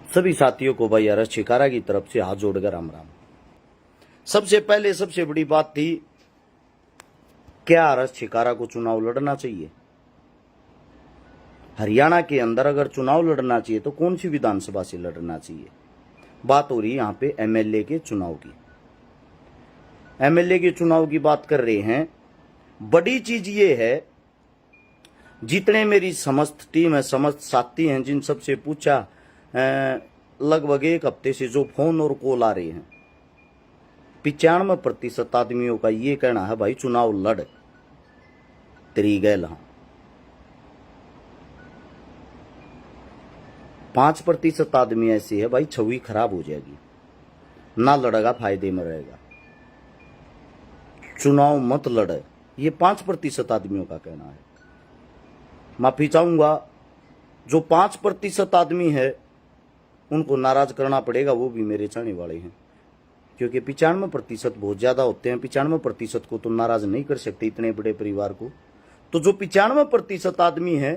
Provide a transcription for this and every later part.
सभी साथियों को भाई आर एस छिकारा की तरफ से हाथ जोड़कर राम राम। सबसे पहले सबसे बड़ी बात थी, क्या आर एस छिकारा को चुनाव लड़ना चाहिए? हरियाणा के अंदर अगर चुनाव लड़ना चाहिए तो कौन सी विधानसभा से लड़ना चाहिए? बात हो रही है यहां पे एमएलए के चुनाव की। एमएलए के चुनाव की बात कर रहे हैं। बड़ी चीज ये है, जितने मेरी समस्त टीम है, समस्त साथी हैं, जिन सबसे पूछा, लगभग एक हफ्ते से जो फोन और कॉल आ रहे हैं, 95% आदमियों का ये कहना है भाई चुनाव लड़ तेरी गैल। हाँ, 5% आदमी ऐसे है भाई छवि खराब हो जाएगी, ना लड़ेगा फायदे में रहेगा, चुनाव मत लड़े, ये 5% आदमियों का कहना है। माफी चाहूंगा, जो 5% आदमी है उनको नाराज करना पड़ेगा, वो भी मेरे चाहने वाले हैं, क्योंकि 95% बहुत ज्यादा होते हैं। 95% को तो नाराज नहीं कर सकते, इतने बड़े परिवार को। तो जो 95% आदमी है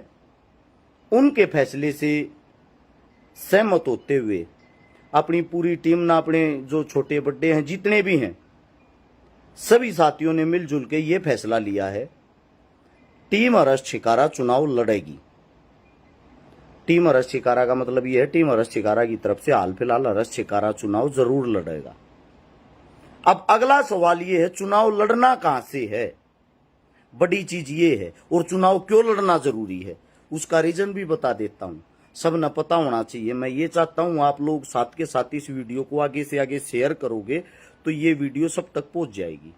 उनके फैसले से सहमत होते हुए अपनी पूरी टीम ना, अपने जो छोटे बड़े हैं जितने भी हैं, सभी साथियों ने मिलजुल के ये फैसला लिया है, टीम आर एस छिकारा चुनाव लड़ेगी। टीम आर एस छिकारा का मतलब ये है, टीम आर एस छिकारा की तरफ से हाल फिलहाल आर एस छिकारा चुनाव जरूर लड़ेगा। अब अगला सवाल ये है, चुनाव लड़ना कहां से है? बड़ी चीज ये है, और चुनाव क्यों लड़ना जरूरी है उसका रीजन भी बता देता हूं। सब न पता होना चाहिए। मैं ये चाहता हूं आप लोग साथ के साथ इस वीडियो को आगे से आगे शेयर करोगे तो ये वीडियो सब तक पहुंच जाएगी।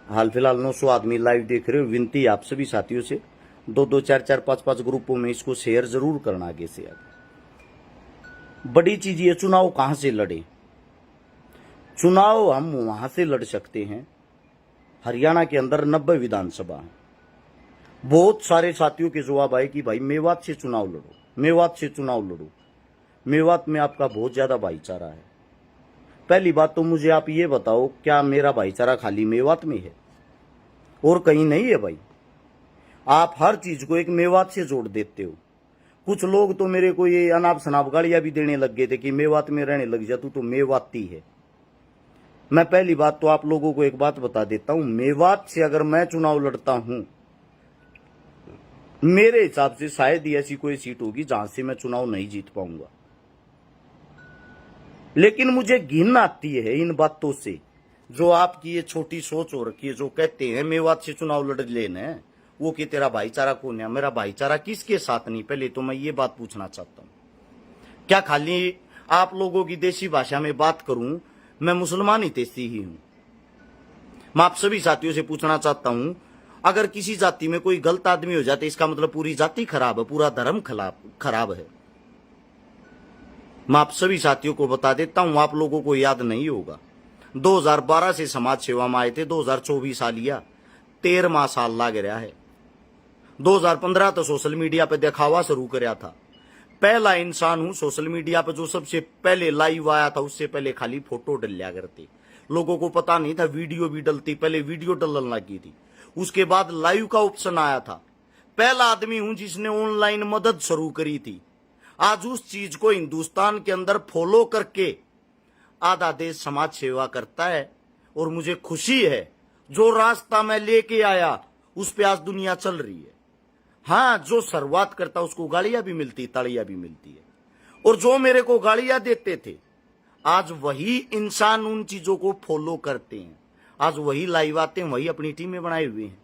हाल फिलहाल 900 आदमी लाइव देख रहे हो। विनती आप सभी साथियों से 2-2, 4-4, 5-5 ग्रुपों में इसको शेयर जरूर करना आगे से आगे। बड़ी चीज ये, चुनाव कहां से लड़े? चुनाव हम वहां से लड़ सकते हैं, हरियाणा के अंदर 90 विधानसभा है। बहुत सारे साथियों के जवाब आए कि भाई मेवात से चुनाव लड़ो, मेवात से चुनाव लड़ो। मेवात में आपका बहुत ज्यादा भाईचारा है। पहली बात तो मुझे आप ये बताओ, क्या मेरा भाईचारा खाली मेवात में है और कहीं नहीं है? भाई आप हर चीज को एक मेवात से जोड़ देते हो। कुछ लोग तो मेरे को ये अनाप शनाप गालियां भी देने लग गए थे कि मेवात में रहने लग जा, तू तो मेवाती है। मैं पहली बात तो आप लोगों को एक बात बता देता हूं, मेवात से अगर मैं चुनाव लड़ता हूं, मेरे हिसाब से शायद ही ऐसी कोई सीट होगी जहां से मैं चुनाव नहीं जीत पाऊंगा। लेकिन मुझे घिन आती है इन बातों से, जो आपकी ये छोटी सोच हो रखी है, जो कहते हैं मेवात से चुनाव लड़ लेना है, वो कि तेरा भाईचारा कौन है? मेरा भाईचारा किसके साथ नहीं? पहले तो मैं ये बात पूछना चाहता हूं। क्या खाली आप लोगों की देसी भाषा में बात करूं, मैं मुसलमान ही तेसी ही हूं। मैं आप सभी साथियों से पूछना चाहता हूं, अगर किसी जाति में कोई गलत आदमी हो जाते इसका मतलब पूरी जाति खराब है, पूरा धर्म खराब है। मैं आप सभी साथियों को बता देता हूं, आप लोगों को याद नहीं होगा, 2012 से समाज सेवा में आए थे, 2024 आ लिया, 13वां साल लग रहा है। 2015 तो सोशल मीडिया पे दिखावा शुरू कराया था। पहला इंसान हूं सोशल मीडिया पे जो सबसे पहले लाइव आया था। उससे पहले खाली फोटो डलिया करती, लोगों को पता नहीं था वीडियो भी डलती। पहले वीडियो डलने लगी थी, उसके बाद लाइव का ऑप्शन आया था। पहला आदमी हूं जिसने ऑनलाइन मदद शुरू करी थी। आज उस चीज को हिंदुस्तान के अंदर फॉलो करके आधा देश समाज सेवा करता है, और मुझे खुशी है जो रास्ता मैं लेके आया उस पे आज दुनिया चल रही है। हाँ, जो शुरुआत करता उसको गालियां भी मिलती, तालियां भी मिलती है, और जो मेरे को गालियां देते थे आज वही इंसान उन चीजों को फॉलो करते हैं, आज वही लाइव आते हैं, वही अपनी टीमें बनाए हुए हैं।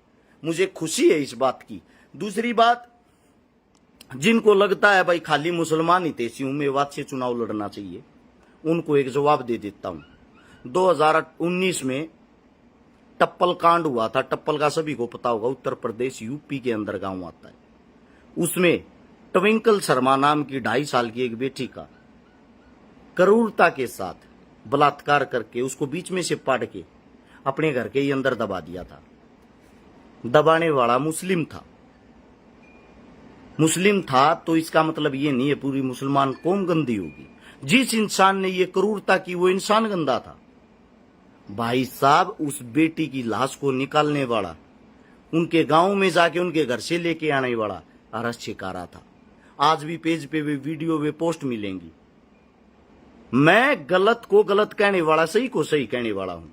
मुझे खुशी है इस बात की। दूसरी बात, जिनको लगता है भाई खाली मुसलमान ही तेसी हूं, मेवात से चुनाव लड़ना चाहिए, उनको एक जवाब दे देता हूं। 2019 में टप्पल कांड हुआ था। टप्पल का सभी को पता होगा, उत्तर प्रदेश यूपी के अंदर गांव आता है। उसमें ट्विंकल शर्मा नाम की 2.5 साल की एक बेटी का क्रूरता के साथ बलात्कार करके उसको बीच में से पाट के अपने घर के ही अंदर दबा दिया था। दबाने वाला मुस्लिम था। मुस्लिम था तो इसका मतलब ये नहीं है पूरी मुसलमान कौम गंदी होगी। जिस इंसान ने ये क्रूरता की वो इंसान गंदा था। भाई साहब, उस बेटी की लाश को निकालने वाला, उनके गांव में जाके उनके घर से लेके आने वाला आर एस छिकारा था। आज भी पेज पे वे वीडियो वे पोस्ट मिलेंगी। मैं गलत को गलत कहने वाला, सही को सही कहने वाला हूं।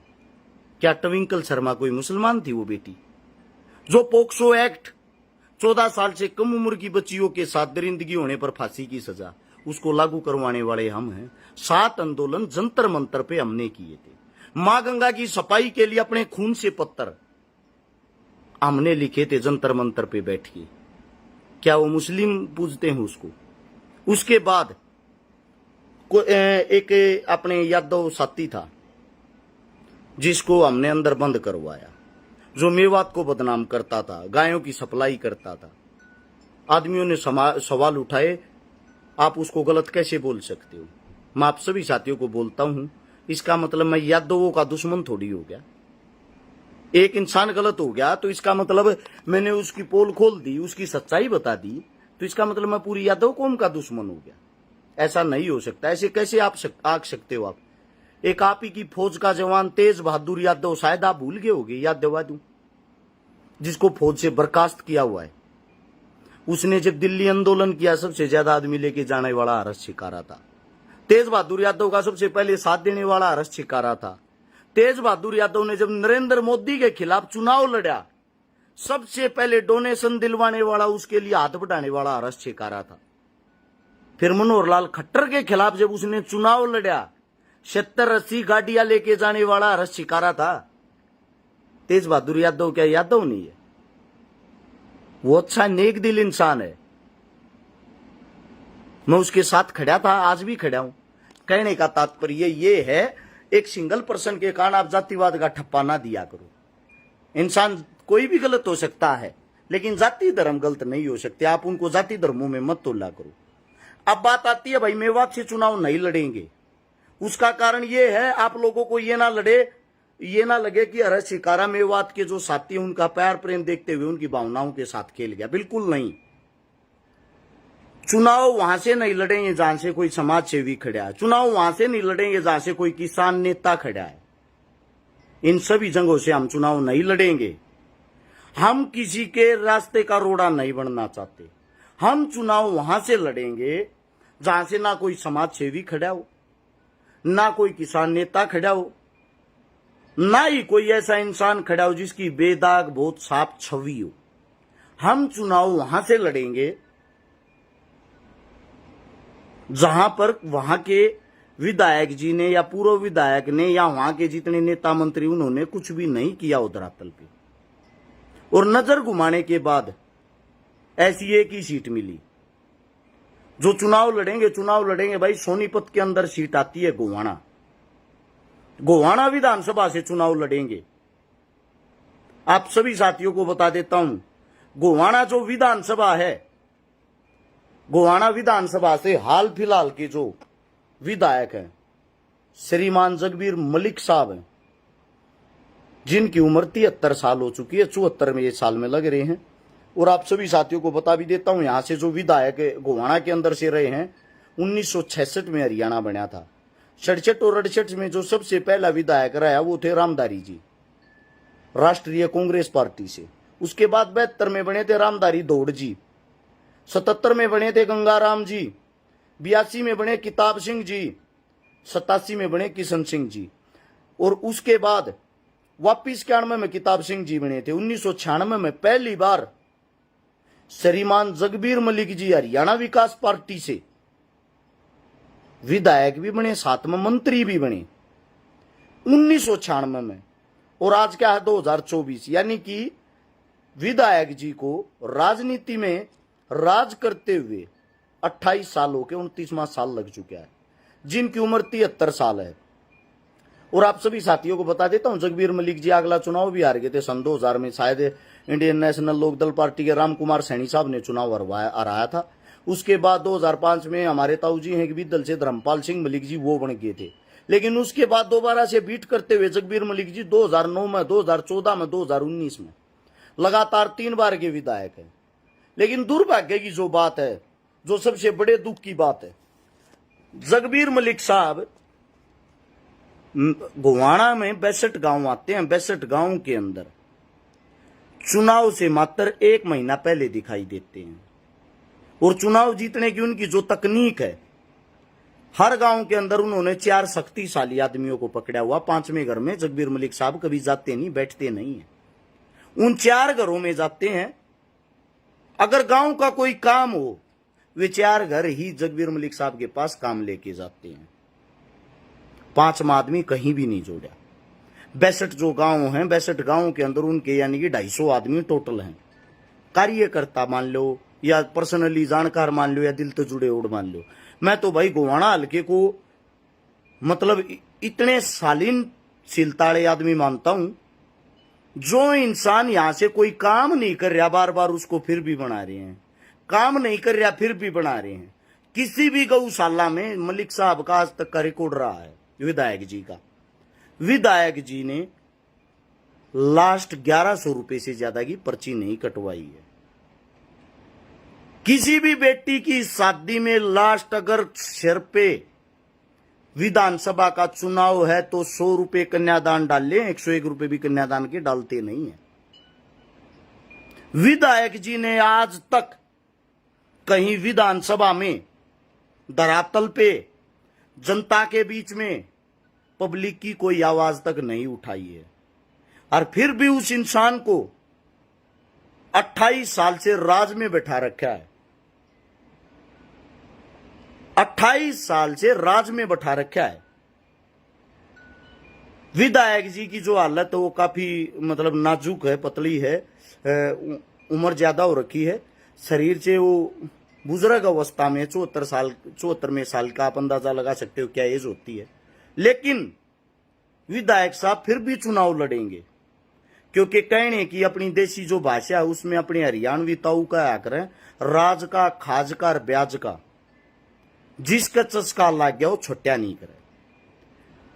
क्या ट्विंकल शर्मा कोई मुसलमान थी वो बेटी? जो पोक्सो एक्ट 14 साल से कम उम्र की बच्चियों के साथ दरिंदगी होने पर फांसी की सजा, उसको लागू करवाने वाले हम हैं। 7 आंदोलन जंतर मंतर पे हमने किए थे। मां गंगा की सफाई के लिए अपने खून से पत्थर हमने लिखे थे जंतर मंतर पे बैठ के। क्या वो मुस्लिम पूजते हैं उसको? उसके बाद एक अपने यादव साथी था जिसको हमने अंदर बंद करवाया, जो मेवात को बदनाम करता था, गायों की सप्लाई करता था। आदमियों ने सवाल उठाए, आप उसको गलत कैसे बोल सकते हो? मैं आप सभी साथियों को बोलता हूं, इसका मतलब मैं यादवों का दुश्मन थोड़ी हो गया। एक इंसान गलत हो गया तो इसका मतलब मैंने उसकी पोल खोल दी, उसकी सच्चाई बता दी, तो इसका मतलब मैं पूरी यादव कौम का दुश्मन हो गया। ऐसा नहीं हो सकता। ऐसे कैसे आप आग सकते हो? आप एक आप ही की फौज का जवान तेज बहादुर यादव, शायद आप भूल गए होगे, याद दिलवा दूं, जिसको फौज से बर्खास्त किया हुआ है। उसने जब दिल्ली आंदोलन किया, सबसे ज्यादा आदमी लेके जाने वाला हर्ष शिकारा था। तेज बहादुर यादव का सबसे पहले साथ देने वाला हर्ष शिकारा था। तेज बहादुर यादव ने जब नरेंद्र मोदी के खिलाफ चुनाव लड़ा, सबसे पहले डोनेशन दिलवाने वाला, उसके लिए हाथ बढ़ाने वाला हर्ष शिकारा था। फिर मनोहर लाल खट्टर के खिलाफ जब उसने चुनाव लड़ा, 70-80 गाड़ियां लेके जाने वाला हर्ष शिकारा था। तेज बहादुर यादव क्या यादव नहीं है? वो अच्छा नेक दिल इंसान है। मैं उसके साथ खड़ा था, आज भी खड़ा हूं। कहने का तात्पर्य ये है, एक सिंगल पर्सन के कारण आप जातिवाद का ठप्पा ना दिया करो। इंसान कोई भी गलत हो सकता है, लेकिन जाति धर्म गलत नहीं हो सकते। आप उनको जाति धर्मों में मत तोला करो। अब बात आती है भाई मेवात से चुनाव नहीं लड़ेंगे, उसका कारण ये है, आप लोगों को ये ना लगे कि हर्ष शिकारा मेवात के जो साथी हैं उनका प्यार प्रेम देखते हुए उनकी भावनाओं के साथ खेल गया। बिल्कुल नहीं। चुनाव वहां से नहीं लड़ेंगे जहां से कोई समाज सेवी खड़ा है। चुनाव वहां से नहीं लड़ेंगे जहां से कोई किसान नेता खड़ा है। इन सभी जगहों से हम चुनाव नहीं लड़ेंगे। हम किसी के रास्ते का रोड़ा नहीं बनना चाहते। हम चुनाव वहां से लड़ेंगे जहां से ना कोई समाज सेवी खड़ा हो, ना कोई किसान नेता खड़ा हो, ना ही कोई ऐसा इंसान खड़ा हो जिसकी बेदाग बहुत साफ छवि हो। हम चुनाव वहां से लड़ेंगे जहां पर वहां के विधायक जी ने या पूर्व विधायक ने या वहां के जितने नेता मंत्री उन्होंने कुछ भी नहीं किया धरातल पे, और नजर घुमाने के बाद ऐसी एक ही सीट मिली। जो चुनाव लड़ेंगे भाई। सोनीपत के अंदर सीट आती है गोवाना विधानसभा से चुनाव लड़ेंगे। आप सभी साथियों को बता देता हूं, गोवाना जो विधानसभा है, गोवाना विधानसभा से हाल फिलहाल के जो विधायक हैं श्रीमान जगबीर मलिक साहब हैं, जिनकी उम्र 73 साल हो चुकी है, 74वें साल में लग रहे हैं। और आप सभी साथियों को बता भी देता हूं, यहां से जो विधायक गोवाना के अंदर से रहे हैं, 1966 में हरियाणा बना था। 67 और 68 में जो सबसे पहला विधायक रहा वो थे रामधारी जी, राष्ट्रीय कांग्रेस पार्टी से। उसके बाद 72 में बने थे रामधारी दौड़ जी, 77 में बने थे गंगाराम जी, 82 में बने किताब सिंह जी, 87 में बने किशन सिंह जी, और उसके बाद वापिस 91 में किताब सिंह जी बने थे। 1996 में पहली बार श्रीमान जगबीर मलिक जी हरियाणा विकास पार्टी से विधायक भी बने, साथ में मंत्री भी बने 1996 में। और आज क्या है 2024, यानी कि विधायक जी को राजनीति में राज करते हुए 28 साल हो के 29वां साल लग चुका है, जिनकी उम्र 73 साल है। और आप सभी साथियों को बता देता हूं, जगबीर मलिक जी अगला चुनाव भी हार गए थे सन 2000 में। शायद इंडियन नेशनल लोकदल पार्टी के राम कुमार सैनी साहब ने चुनाव हराया था। उसके बाद 2005 में हमारे ताऊ जी हैं विदल से धर्मपाल सिंह मलिक जी, वो बन गए थे। लेकिन उसके बाद दोबारा से बीट करते हुए जगबीर मलिक जी 2009 में, 2014 में, 2019 में लगातार 3 बार के विधायक है। लेकिन दुर्भाग्य की जो बात है, जो सबसे बड़े दुख की बात है, जगबीर मलिक साहब गोवाना में 62 गांव आते हैं। 62 गांव के अंदर चुनाव से मात्र 1 महीना पहले दिखाई देते हैं। और चुनाव जीतने की उनकी जो तकनीक है, हर गांव के अंदर उन्होंने 4 शक्तिशाली आदमियों को पकड़ा हुआ। 5वें घर में जगबीर मलिक साहब कभी जाते नहीं, बैठते नहीं है, उन 4 घरों में जाते हैं। अगर गांव का कोई काम हो, वे 4 घर ही जगबीर मलिक साहब के पास काम लेके जाते हैं। 5वां आदमी कहीं भी नहीं जोड़ा। 62 जो गांव हैं, 62 गांव के अंदर उनके यानी कि 250 आदमी टोटल हैं। कार्यकर्ता मान लो या पर्सनली जानकार मान लो या दिल तो जुड़े उड़ मान लो। मैं तो भाई गोवाना हल्के को मतलब इतने शालीन सिलताड़े आदमी मानता हूं, जो इंसान यहां से कोई काम नहीं कर रहा, बार बार उसको फिर भी बना रहे हैं, काम नहीं कर रहा फिर भी बना रहे हैं। किसी भी गौशाला में मलिक साहब का आज तक का रिकॉर्ड रहा है, विधायक जी का। विधायक जी ने लास्ट 1100 रुपए से ज्यादा की पर्ची नहीं कटवाई है। किसी भी बेटी की शादी में लास्ट अगर सिर पे विधानसभा का चुनाव है तो 100 रुपए कन्यादान डाल ले, 101 रुपए भी कन्यादान के डालते नहीं है। विधायक जी ने आज तक कहीं विधानसभा में धरातल पे जनता के बीच में पब्लिक की कोई आवाज तक नहीं उठाई है। और फिर भी उस इंसान को 28 साल से राज में बैठा रखा है। 28 साल से राज में बैठा रखा है। विधायक जी की जो हालत है वो काफी मतलब नाजुक है, पतली है, उम्र ज्यादा हो रखी है, शरीर से वो बुजुर्ग अवस्था में 74वें साल का आप अंदाजा लगा सकते हो क्या एज होती है। लेकिन विधायक साहब फिर भी चुनाव लड़ेंगे, क्योंकि कहने की अपनी देसी जो भाषा है उसमें अपने हरियाणवी ताऊ का आकर राज का, खाज का और ब्याज का जिसका चस्का लग गया वो छोटा नहीं करे।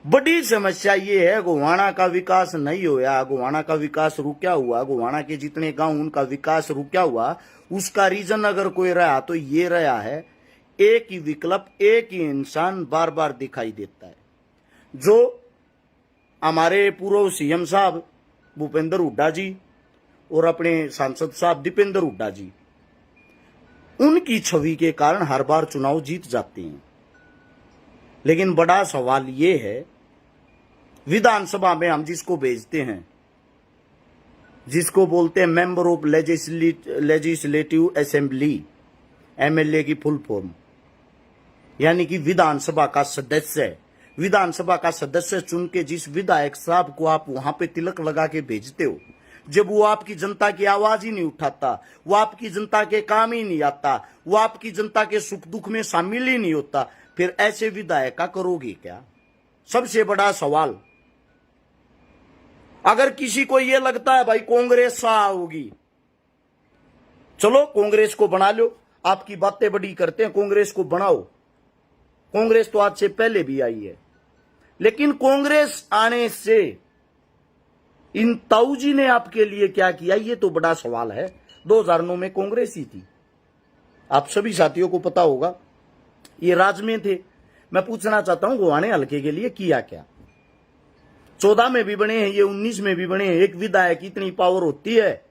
बड़ी समस्या ये है, गोवाना का विकास नहीं होया, गोवाना का विकास रुका हुआ, गोवाना के जितने गांव उनका विकास रुका हुआ। उसका रीजन अगर कोई रहा तो ये रहा है, एक ही विकल्प, एक ही इंसान बार बार दिखाई देता है, जो हमारे पूर्व सीएम साहब भूपेंद्र हुड्डा जी और अपने सांसद साहब दीपेंद्र हुड्डा जी, उनकी छवि के कारण हर बार चुनाव जीत जाते हैं। लेकिन बड़ा सवाल ये है, विधानसभा में हम जिसको भेजते हैं, जिसको बोलते हैं member of legislative assembly, MLA की फुल फॉर्म, यानी कि विधानसभा का सदस्य, विधानसभा का सदस्य चुन के जिस विधायक साहब को आप वहां पे तिलक लगा के भेजते हो, जब वो आपकी जनता की आवाज ही नहीं उठाता, वो आपकी जनता के काम ही नहीं आता, वो आपकी जनता के सुख दुख में शामिल ही नहीं होता, फिर ऐसे विधायक का करोगे क्या? सबसे बड़ा सवाल। अगर किसी को यह लगता है भाई कांग्रेस शाह होगी, चलो कांग्रेस को बना लो, आपकी बातें बड़ी करते हैं, कांग्रेस को बनाओ। कांग्रेस तो आज से पहले भी आई है, लेकिन कांग्रेस आने से इन ताऊ जी ने आपके लिए क्या किया, ये तो बड़ा सवाल है। 2009 में कांग्रेस ही थी, आप सभी साथियों को पता होगा, ये राज में थे। मैं पूछना चाहता हूं गोवाने हल्के के लिए किया क्या? 14 में भी बने हैं, ये 19 में भी बने हैं। एक विधायक की इतनी पावर होती है,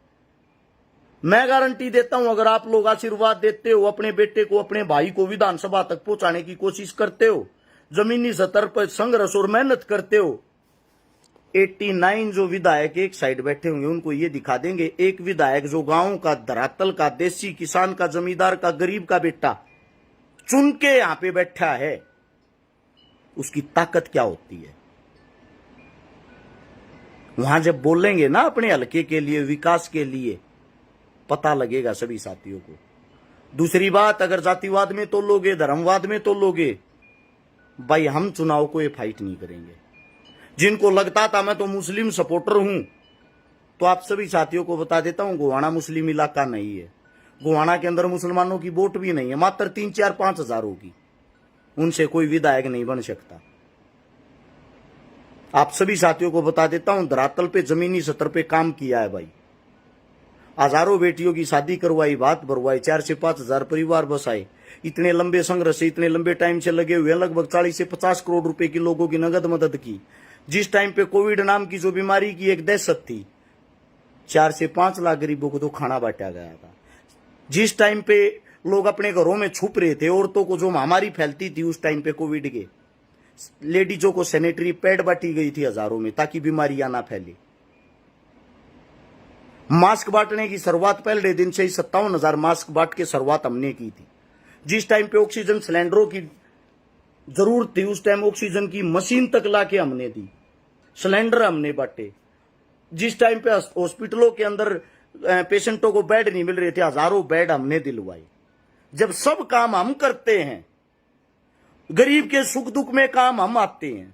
मैं गारंटी देता हूं, अगर आप लोग आशीर्वाद देते हो, अपने बेटे को, अपने भाई को विधानसभा तक पहुंचाने की कोशिश करते हो, जमीनी स्तर पर संघर्ष और मेहनत करते हो, 89 जो विधायक एक साइड बैठे होंगे उनको ये दिखा देंगे, एक विधायक जो गांव का, धरातल का, देसी किसान का, जमींदार का, गरीब का बेटा चुन के यहां पे बैठा है, उसकी ताकत क्या होती है। वहां जब बोलेंगे ना अपने हल्के के लिए, विकास के लिए, पता लगेगा सभी साथियों को। दूसरी बात, अगर जातिवाद में तो लोगे, धर्मवाद में तो लोगे, भाई हम चुनाव को ये फाइट नहीं करेंगे। जिनको लगता था मैं तो मुस्लिम सपोर्टर हूं, तो आप सभी साथियों को बता देता हूं, गोवाना मुस्लिम इलाका नहीं है। गोवाना के अंदर मुसलमानों की वोट भी नहीं है, मात्र 3, 4, 5 हजार होगी, उनसे कोई विधायक नहीं बन सकता। आप सभी साथियों को बता देता हूं, धरातल पे जमीनी स्तर पे काम किया है भाई, हजारों बेटियों की शादी करवाई, बात भरवाई, 4 से 5 हजार परिवार बसाए। इतने लंबे संघर्ष से, इतने लंबे टाइम से लगे हुए, लगभग 40 से 50 करोड़ रुपए की लोगों की नगद मदद की। जिस टाइम पे कोविड नाम की जो बीमारी की एक दहशत थी, 4 से 5 लाख गरीबों को तो खाना बांटा गया था। जिस टाइम पे लोग अपने घरों में छुप रहे थे। औरतों को जो महामारी फैलती थी उस टाइम पे कोविड के, लेडीजों को सैनिटरी पैड बांटी गई थी हजारों में ताकि बीमारियां ना फैले। मास्क बांटने की शुरुआत पहले दिन से ही 57,000 मास्क बांट के शुरुआत हमने की थी। जिस टाइम पे ऑक्सीजन सिलेंडरों की जरूरत थी उस टाइम ऑक्सीजन की मशीन तक लाके हमने दी, सिलेंडर हमने बांटे। जिस टाइम पे हॉस्पिटलों के अंदर पेशेंटों को बेड नहीं मिल रहे थे, हजारों बेड हमने दिलवाए। जब सब काम हम करते हैं, गरीब के सुख दुख में काम हम आते हैं,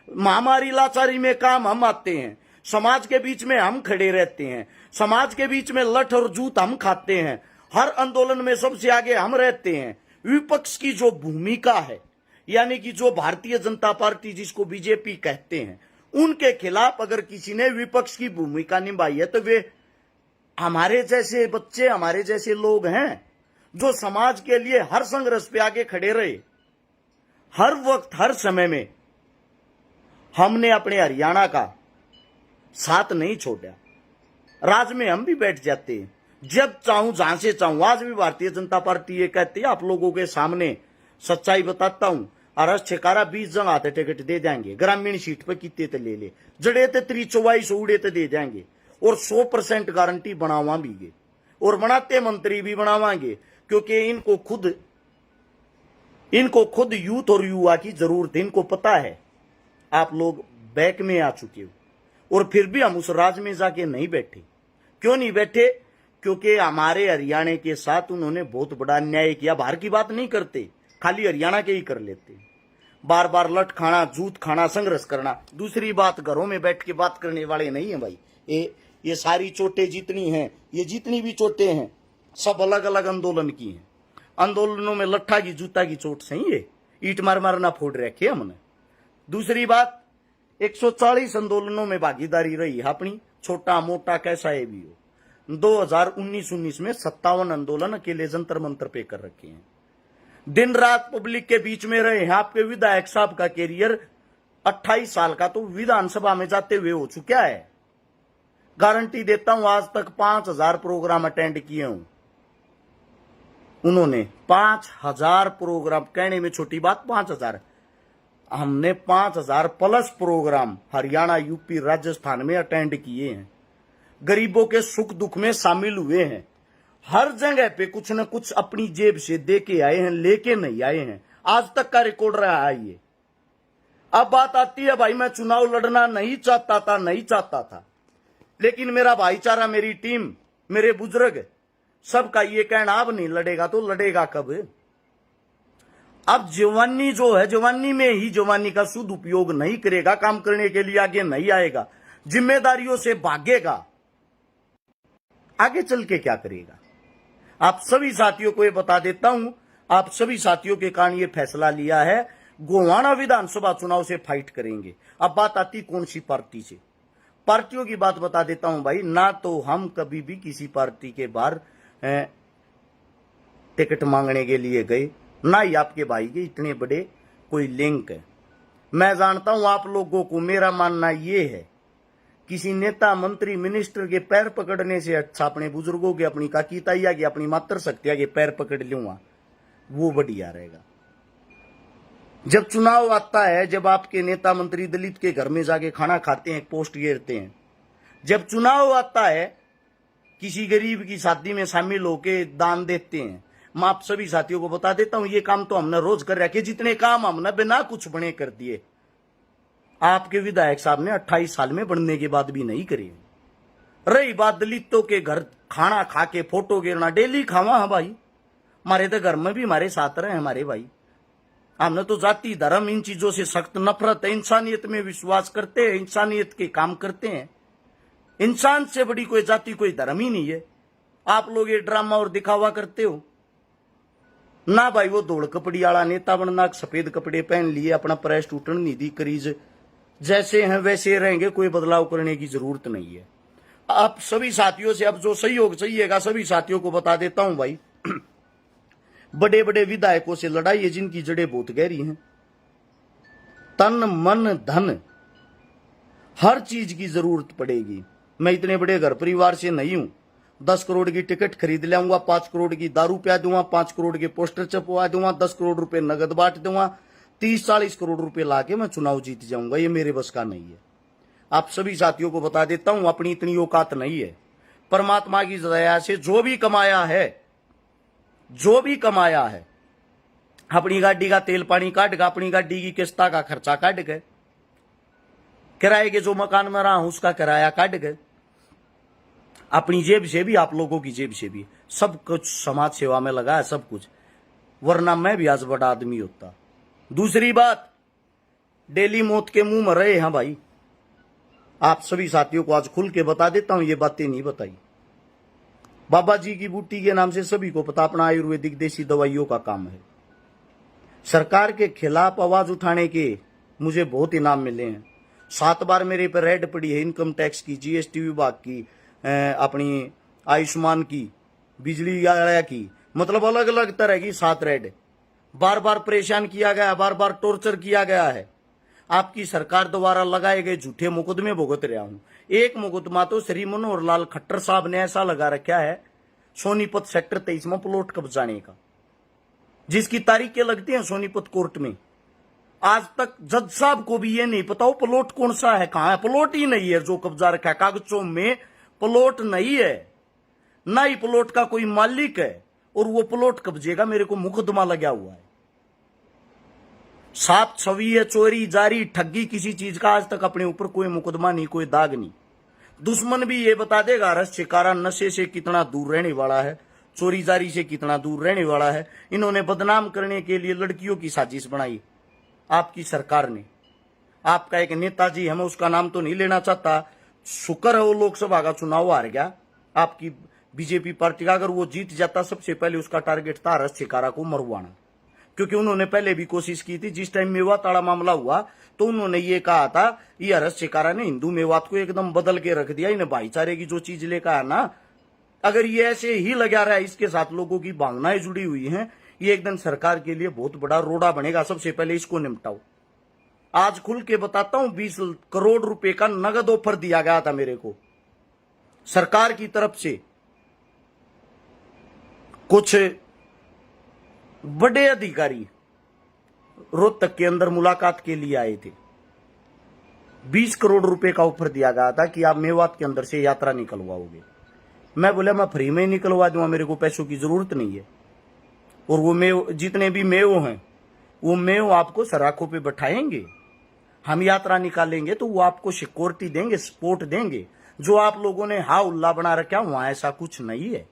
महामारी लाचारी में काम हम आते हैं, समाज के बीच में हम खड़े रहते हैं, समाज के बीच में लठ और जूत हम खाते हैं, हर आंदोलन में सबसे आगे हम रहते हैं। विपक्ष की जो भूमिका है, यानी कि जो भारतीय जनता पार्टी जिसको बीजेपी कहते हैं, उनके खिलाफ अगर किसी ने विपक्ष की भूमिका निभाई है तो वे हमारे जैसे बच्चे, हमारे जैसे लोग हैं जो समाज के लिए हर संघर्ष पे आगे खड़े रहे। हर वक्त हर समय में हमने अपने हरियाणा का साथ नहीं छोड़ा। राज में हम भी बैठ जाते हैं जब चाहूं, जहां से चाहूं। आज भी भारतीय जनता पार्टी ये कहती है, आप लोगों के सामने सच्चाई बताता हूं, अरस छेकारा 20 जगह आते टिकट दे देंगे, ग्रामीण सीट पर कितने तो ले ले, जड़े तो 344 उड़े तो दे देंगे, और 100% गारंटी बनावांगे, और बनाते मंत्री भी बनावांगे, क्योंकि इनको खुद यूथ और युवा की जरूरत है। इनको पता है आप लोग बैक में आ चुके हो, और फिर भी हम उस राज में जाके नहीं बैठे। क्यों नहीं बैठे? क्योंकि हमारे हरियाणा के साथ उन्होंने बहुत बड़ा अन्याय किया। बाहर की बात नहीं करते, खाली हरियाणा के ही कर लेते। बार बार लट खाना, जूत खाना, संघर्ष करना। दूसरी बात, घरों में बैठ के बात करने वाले नहीं है भाई। ये सारी चोटें जितनी हैं, ये जितनी भी चोटें हैं, सब अलग अलग आंदोलन की हैं। आंदोलनों में लट्ठा की, जूता की चोट सही है, ईट मार मारना फोड़ रखे हमने। दूसरी बात, 140 आंदोलनों में भागीदारी रही है अपनी, छोटा मोटा कैसा है भी हो। 2019 में 57 आंदोलन अकेले जंतर मंतर पे कर रखे हैं। दिन रात पब्लिक के बीच में रहे हैं। आपके विधायक साहब का कैरियर 28 साल का तो विधानसभा में जाते हुए हो चुका है। गारंटी देता हूं, आज तक 5000 प्रोग्राम अटेंड किए हूं उन्होंने। 5000 प्रोग्राम, कहने में छोटी बात 5000, हमने 5000 plus programme Haryana, UP, Rajasthan में अटेंड किए हैं। गरीबों के सुख दुख में शामिल हुए हैं। हर जगह पे कुछ न कुछ अपनी जेब से दे के आए हैं, लेके नहीं आए हैं। आज तक का रिकॉर्ड रहा है ये। अब बात आती है, भाई मैं चुनाव लड़ना नहीं चाहता था, लेकिन मेरा भाईचारा, मेरी टीम, मेरे बुजुर्ग, सबका ये कहना अब नहीं लड़ेगा तो लड़ेगा कब? अब जवानी जो है, जवानी में ही जवानी का शुद्ध उपयोग नहीं करेगा, काम करने के लिए आगे नहीं आएगा, जिम्मेदारियों से भागेगा, आगे चल के क्या करेगा? आप सभी साथियों को ये बता देता हूं, आप सभी साथियों के कारण ये फैसला लिया है, गोवाना विधानसभा चुनाव से फाइट करेंगे। अब बात आती कौन सी पार्टी से। पार्टियों की बात बता देता हूं भाई, ना तो हम कभी भी किसी पार्टी के बाहर टिकट मांगने के लिए गए, ना ही आपके भाई के इतने बड़े कोई लिंक है। मैं जानता हूं आप लोगों को, मेरा मानना ये है, किसी नेता, मंत्री, मिनिस्टर के पैर पकड़ने से अच्छा अपने बुजुर्गों के, अपनी काकीताइया के, अपनी मातृशक्तिया के पैर पकड़ लूंगा, वो बढ़िया रहेगा। जब चुनाव आता है, जब आपके नेता मंत्री दलित के घर में जाके खाना खाते हैं, पोस्ट घेरते हैं, जब चुनाव आता है, किसी गरीब की शादी में शामिल होके दान देते हैं। मैं आप सभी साथियों को बता देता हूं, ये काम तो हमने रोज कर रखे। जितने काम हमने बिना कुछ बने कर दिए, आपके विधायक साहब ने 28 साल में बनने के बाद भी नहीं करे। रही बात दलितों के घर खाना खा के फोटो गिरना, डेली खावा है भाई, हमारे तो घर में भी हमारे साथ रहे हमारे भाई। हमने तो जाति धर्म इन चीजों से सख्त नफरत है, इंसानियत में विश्वास करते हैं, इंसानियत के काम करते हैं। इंसान से बड़ी कोई जाति, कोई धर्म ही नहीं है। आप लोग ये ड्रामा और दिखावा करते हो ना भाई। वो धोड़ कपड़ी वाला नेता बनना, सफेद कपड़े पहन लिए, अपना प्रेस टूटन निधि करीज जैसे हैं वैसे रहेंगे, कोई बदलाव करने की जरूरत नहीं है। आप सभी साथियों से अब जो सहयोग चाहिएगा, सभी साथियों को बता देता हूं भाई, बड़े बड़े विधायकों से लड़ाई है जिनकी जड़ें बहुत गहरी हैं। तन मन धन हर चीज की जरूरत पड़ेगी। मैं इतने बड़े घर परिवार से नहीं हूं, 10 करोड़ की टिकट खरीद लाऊंगा, 5 करोड़ की दारू पिया दूंगा, 5 करोड़ के पोस्टर छपवा दूंगा, 10 करोड़ रुपए नगद बांट दूंगा, 30-40 करोड़ रुपए लाके मैं चुनाव जीत जाऊंगा। ये मेरे बस का नहीं है। आप सभी साथियों को बता देता हूं, अपनी इतनी औकात नहीं है। परमात्मा की दया से जो भी कमाया है, अपनी गाड़ी का तेल पानी काट के, अपनी गाड़ी की किस्ता का खर्चा काट के, किराए के जो मकान में रहा हूं उसका किराया काट के, अपनी जेब से भी, आप लोगों की जेब से भी, सब कुछ समाज सेवा में लगा है, सब कुछ। वरना मैं भी आज बड़ा आदमी होता। दूसरी बात, डेली मौत के मुंह में रहे हैं भाई। आप सभी साथियों को आज खुल के बता देता हूं, ये बातें नहीं बताई। बाबा जी की बूटी के नाम से सभी को पता, अपना आयुर्वेदिक देसी दवाइयों का काम है। सरकार के खिलाफ आवाज उठाने के मुझे बहुत इनाम मिले हैं। 7 बार मेरे पर रेड पड़ी है, इनकम टैक्स की, जीएसटी विभाग की, अपनी आयुष्मान की, बिजली वाला की, मतलब अलग अलग तरह की 7 रेड। बार बार परेशान किया गया, बार बार टॉर्चर किया गया है। आपकी सरकार द्वारा लगाए गए झूठे मुकदमे भुगत रहा हूं। एक मुकदमा तो श्री मनोहर लाल खट्टर साहब ने ऐसा लगा रखा है, सोनीपत सेक्टर 23 में प्लॉट कब्जाने का, जिसकी तारीखें लगती हैं सोनीपत कोर्ट में। आज तक जज साहब को भी ये नहीं पता वो प्लॉट कौन सा है, कहां है। प्लॉट ही नहीं है जो कब्जा रखा है, कागजों में प्लॉट नहीं है, ना ही प्लॉट का कोई मालिक है, और वो प्लॉट कब्जे का मेरे को मुकदमा लगा हुआ है। साफ छवि है, चोरी जारी ठगी किसी चीज का आज तक अपने ऊपर कोई मुकदमा नहीं, कोई दाग नहीं। दुश्मन भी ये बता देगा रस शिकारा नशे से कितना दूर रहने वाला है, चोरी जारी से कितना दूर रहने वाला है। इन्होंने बदनाम करने के लिए लड़कियों की साजिश बनाई आपकी सरकार ने। आपका एक नेताजी है, मैं उसका नाम तो नहीं लेना चाहता, शुक्र है वो लोकसभा का चुनाव हार गया आपकी बीजेपी पार्टी का। अगर वो जीत जाता, सबसे पहले उसका टारगेट था रस शिकारा को मरवाना, क्योंकि उन्होंने पहले भी कोशिश की थी। जिस टाइम मेवात वाला मामला हुआ तो उन्होंने ये कहा था, ये हरस शिकारा ने हिंदू मेवात को एकदम बदल के रख दिया, इन्हें भाईचारे की जो चीज लेकर आया ना, अगर ये ऐसे ही लगा रहा है, इसके साथ लोगों की भावनाएं जुड़ी हुई हैं, ये एकदम सरकार के लिए बहुत बड़ा रोड़ा बनेगा। सबसे पहले इसको निपटाओ। आज खुल के बताता हूं, 20 करोड़ रुपए का नगद ऑफर दिया गया था मेरे को सरकार की तरफ से। कुछ बड़े अधिकारी रोहतक के अंदर मुलाकात के लिए आए थे। 20 करोड़ रुपए का ऑफर दिया गया था कि आप मेवात के अंदर से यात्रा निकलवाओगे। मैं बोला मैं फ्री में ही निकलवा दूंगा, मेरे को पैसों की जरूरत नहीं है। और वो मेव, जितने भी मेव हैं, वो मेव आपको सराखों पे बैठाएंगे, हम यात्रा निकालेंगे तो वो आपको सिक्योरिटी देंगे, सपोर्ट देंगे। जो आप लोगों ने हा उल्ला बना रखा, वहां ऐसा कुछ नहीं है,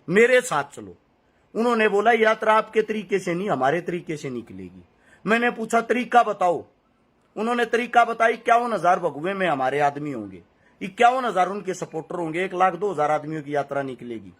मेरे साथ चलो। उन्होंने बोला यात्रा आपके तरीके से नहीं, हमारे तरीके से निकलेगी। मैंने पूछा तरीका बताओ, उन्होंने तरीका बताई। 51,000 भगवे में हमारे आदमी होंगे, 51,000 उनके सपोर्टर होंगे, 1,02,000 आदमियों की यात्रा निकलेगी।